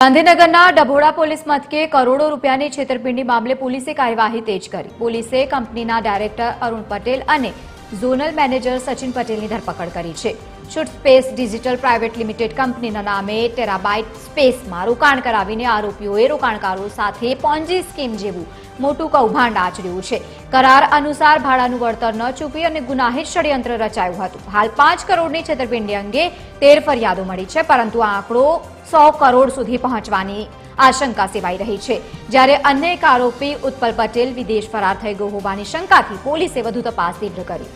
ગાંધીનગરના ડભોડા પોલીસ મથકે કરોડો રૂપિયાની છેતરપિંડી મામલે પોલીસે કાર્યવાહી તેજ કરી। પોલીસે કંપનીના ડાયરેક્ટર અરુણ પટેલ અને ઝોનલ મેનેજર સચિન પટેલની ધરપકડ કરી છે। Shoot space digital private limited કંપનીના નામે ટેરાબાઇટ સ્પેસમાં રોકાણ કરાવીને આરોપીઓએ રોકાણકારો સાથે પોન્જી સ્કીમ જેવું મોટું કૌભાંડ આચર્યું છે। કરાર અનુસાર ભાડાનું વળતર ન ચૂકવી અને ગુનાહિત ષડયંત્ર રચાયું હતું। હાલ 5 કરોડની છેતરપિંડી અંગે 13 ફરિયાદો મળી છે, પરંતુ આ આંકડો 100 કરોડ સુધી પહોંચવાની આશંકા સેવાઈ રહી છે। જ્યારે અન્ય એક આરોપી ઉત્પલ પટેલ વિદેશ ફરાર થઈ ગયો હોવાની શંકાથી પોલીસે વધુ તપાસ તીવ્ર કરી।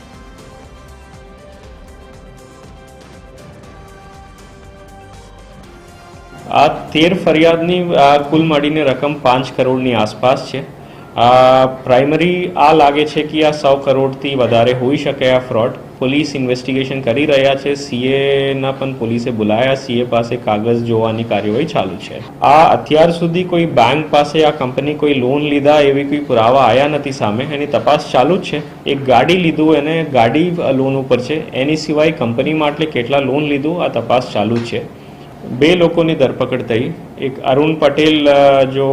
આ 13 ફરિયાદની કુલ મળીને રકમ 5 કરોડની આસપાસ છે। પ્રાઇમરી આ લાગે છે કે આ 100 કરોડથી વધારે હોઈ શકે આ ફ્રોડ। પોલીસ ઇન્વેસ્ટિગેશન કરી રહ્યા છે। સીએના પણ પોલીસે બોલાયા, સીએ પાસે કાગળ જોવાની કાર્યવાહી ચાલુ છે। આ અત્યાર સુધી કોઈ બેંક પાસે આ કંપની કોઈ લોન લીધા એવી કોઈ પુરાવા આવ્યા નથી સામે, એની તપાસ ચાલુ જ છે। એક ગાડી લીધું અને ગાડી લોન ઉપર છે, એની સિવાય કંપની માટે કેટલા લોન લીધું આ તપાસ ચાલુ જ છે। 2 લોકોની ધરપકડ થઈ। એક અરુણ પટેલ જો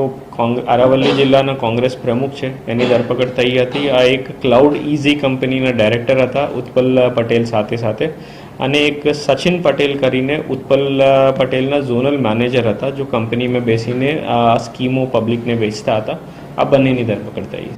અરાવલી જિલ્લાના કોંગ્રેસ પ્રમુખ છે, એની ધરપકડ થઈ હતી। આ એક ક્લાઉડ ઇઝી કંપનીના ડાયરેક્ટર હતા ઉત્પલ પટેલ સાથે અને એક સચિન પટેલ કરીને ઉત્પલ પટેલના ઝોનલ મેનેજર હતા, જો કંપનીમાં બેસીને આ સ્કીમો પબ્લિકને વેચતા હતા। આ બંનેની ધરપકડ થઈ।